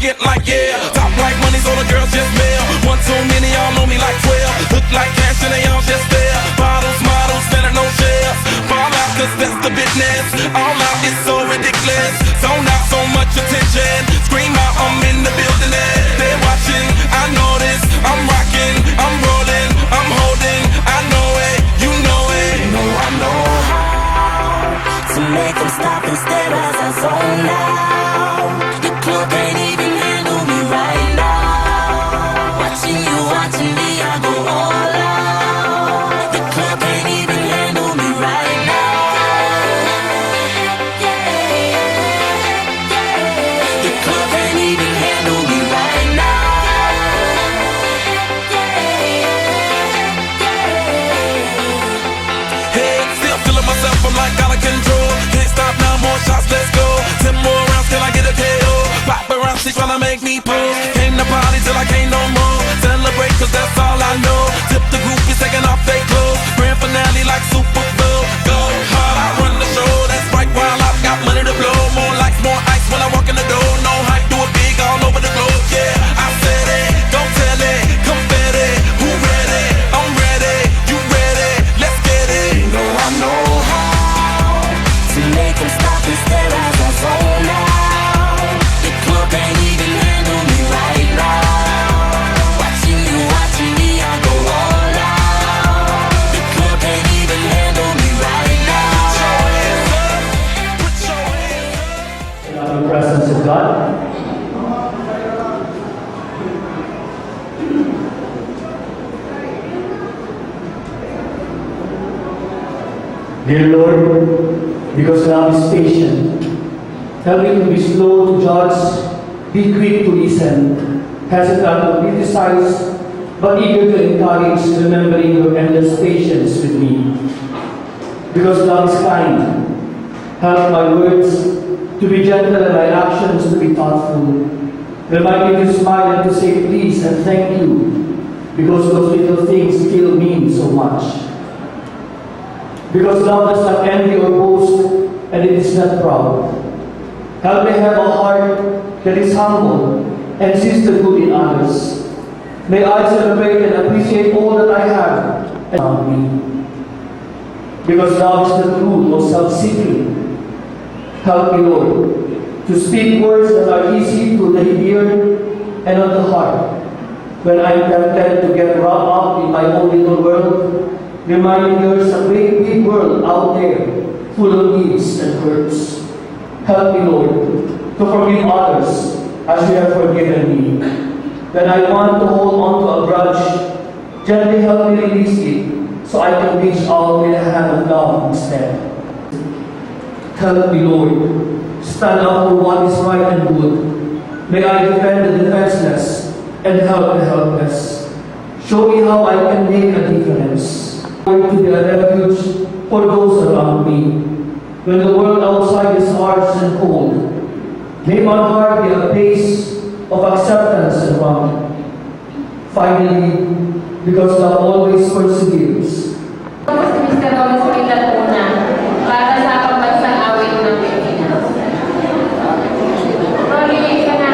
get like yeah. Top like money, so the girls just mail. One too many, y'all know me like 12. Look like cash and they all just there. Bottles, models, better no shares. Fall out, cause that's the business. All out is so ridiculous. Zone out, so much attention. Scream out, I'm in the building. They're watching, I know this. I'm rocking, I'm rolling, I'm holding. I know it, you know it. You know I know how to make them stop and stare as I zone out. The club can't even handle me right now. Watching you, watching me, I go all out. The club can't even handle me right now. The club can't even handle me right now. Hey, still feeling myself, I'm like out of control. Can't stop now, more shots, let's go. 10 more rounds till I get a KO. Paparazzi tryna make me pose. Came to party till I can't no more. Celebrate cause that's all I know. Tip the groupies taking off their clothes. Grand finale like Super Bowl. Go hard, I run the show. That's right, while I've got money to blow. More lights, more ice when I walk in the door. No hype, do it big all over the globe. Yeah, I said it, don't tell it. Confetti, who ready? I'm ready, you ready? Let's get it. You know I know how to make them stop and stare as I zone out. The club can't even handle me right now. Watching you, watching me, I go all out. The club can't even handle me right now. Put your hands up. In the presence of God. Dear Lord, because love is patient, help me to be slow to judge, be quick to listen, hesitant to criticize, but eager to encourage, remembering your endless patience with me. Because love is kind, help my words to be gentle and my actions to be thoughtful. Remind me to smile and to say please and thank you, because those little things still mean so much. Because love does not envy or boast, and it is not proud. Help me have a heart that is humble and sees the good in others. May I celebrate and appreciate all that I have around me. Because love is the truth of self-seeking. Help me, Lord, to speak words that are easy to the ear and on the heart. When I am tempted to get wrapped up in my own little world, reminding there's a great big world out there full of needs and hurts. Help me, Lord, to forgive others as you have forgiven me. When I want to hold on to a grudge, gently help me release it so I can reach out with a hand of love instead. Help me, Lord, stand up for what is right and good. May I defend the defenseless and help the helpless. Show me how I can make a difference. To be a refuge for those around me. When the world outside is harsh and cold, may my heart be a place of acceptance and warmth. Finally, because love always perseveres. Si Mr. Lawrence Villatuna para sa pambansang awit ng Pilipinas. Rolly, ka na.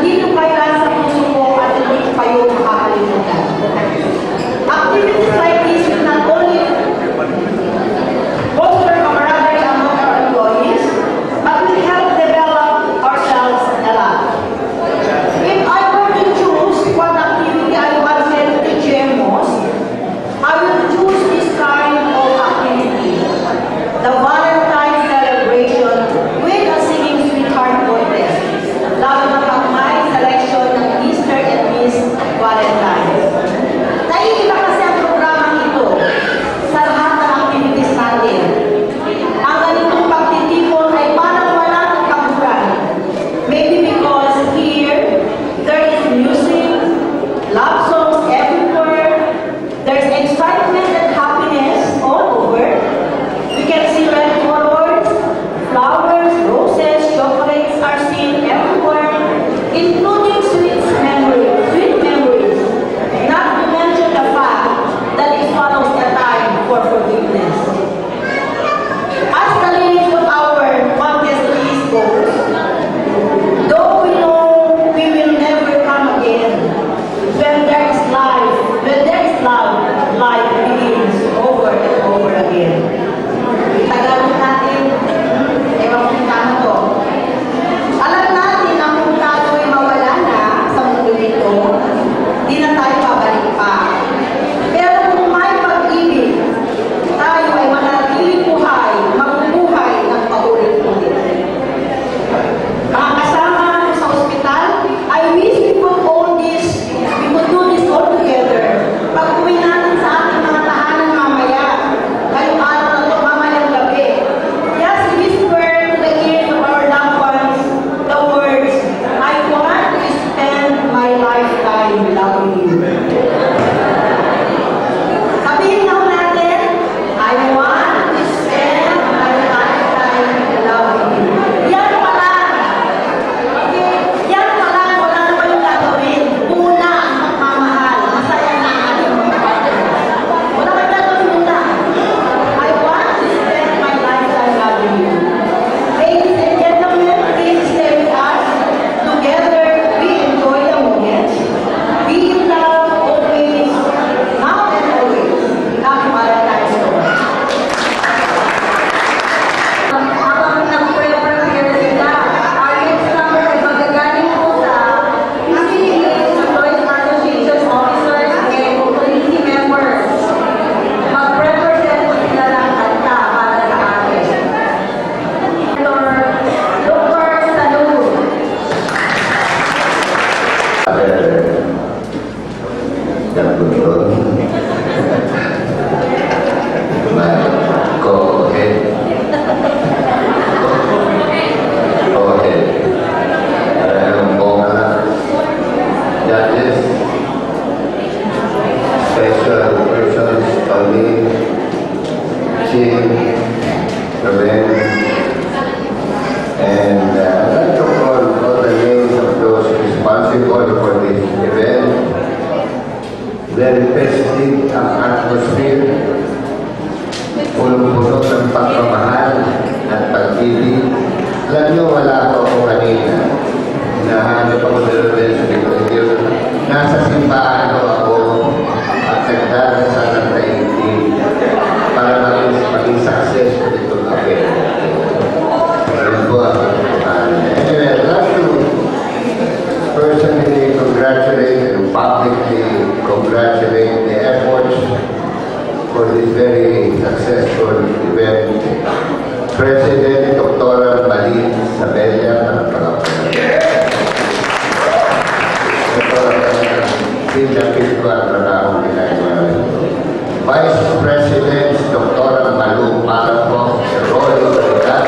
nandito kayo sa puso ko at hindi ko kayo makakalimutan. Activities like this will not only foster camaraderie among our employees, but will help develop ourselves a lot. If I were to choose what activity I wanted to share most, I will choose this kind of activity, the Valentine's celebration with a singing sweetheart contest, lalo na pag may selection ng Mr. and Miss Valentine's. Naiiba kasi ang programang ito sa lahat ng activities natin. Ang ganitong pagtitipon ay parang wala ng kaburan. Maybe because here, there is music, love songs everywhere, there's excitement and happiness all over. We can see red colors, flowers, roses, chocolates are seen everywhere, including sweet memories, not to mention the fact that it follows a time for forgiveness. As the name of our contest list goes, though we know we will never come again, when there is love, life begins over and over again. Tagalog natin, ewan kung paano to. Alam natin na kung tayo'y mawala na sa mundo nito, di na tayo babalik pa. Pero kung may pag-ibig, tayo ay manatiling buhay, magbubuhay ng paulit-ulit. Mga kasama sa ospital, I wish we could do this all together. Pag-uwi natin sa ating mga tahanan mamaya, ngayong araw na ito, mamayang gabi. Just whisper to the ears of our loved ones the words, I want to spend my lifetime loving you. Sabihin lang natin, I want to spend my lifetime loving you. Yan pa lang. Okay? Yan pa lang, wala na kayong gagawin. Una ang pagmamahal. Masaya na ang ating mga partner. Wala kayong gagawin muna. I want to spend my lifetime loving you. Ladies and gentlemen, please stay with us. Together, we enjoy the moment. Be in love always, now and always. Happy Valentine's Day. Habang nag-prepare sila, our next number ay magagaling po sa PCA, Employees Association Officers and Community Members. Mag-represent po sila ng kanta para sa atin. Dr. Salud. Judges, special persons, Tony, Chief, Ruben, and I'd like to call the names of those responsible for this event. Very festive ang atmosphere, punong-puno ng pagmamahal at pag-ibig. Alam niyo, wala ako kanina. Nahanap ako ni Ruben sa Bicol. Nasa simbahan ako at nagdarasal ng daigdig para maging successful itong event. Ayun po ang pagmamahal. Anyway, I'd like to personally congratulate and publicly congratulate the efforts for this very successful event. President Dr. Malin Sabella, pinapil ko ang trabaho ginagawa. Vice President Dr. Malu Parapo, Roy Rigat.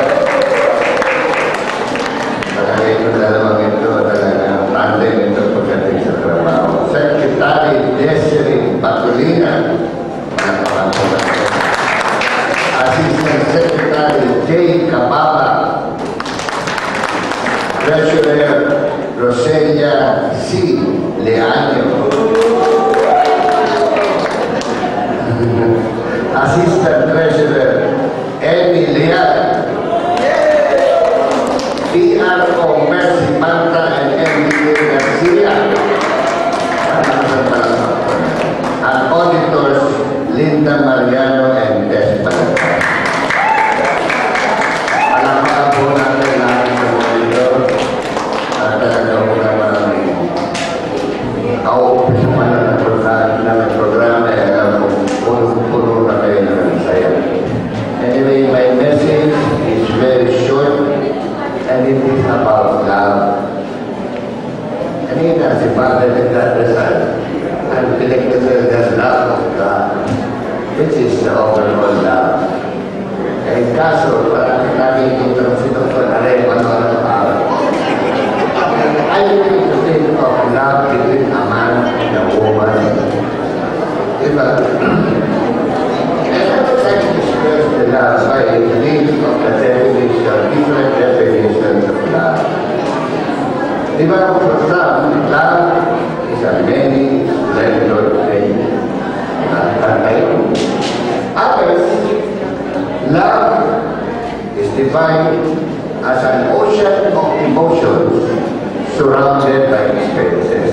Talaga ito dalawang ito, talaga tandem ito pagdating sa trabaho. Secretary Desiree Patulina, Assistant Secretary Jay Cababa, Treasurer Roselia C. Leaño, Assistant Treasurer Emmy Leal, PRO Mercy Manta and MBA niya, si Father nagdadasal, ang pinagdasal ng love of God, which is the overall love. Eh, kaso, parang nakikita mo si Dr. Arem, ano pa. I need to think of love between a man and a woman. Diba? And I would like to express the love by means of the definition, different definitions of love. Diba, for some, love is a many splendid thing. Others, love is defined as an ocean of emotions surrounded by experiences.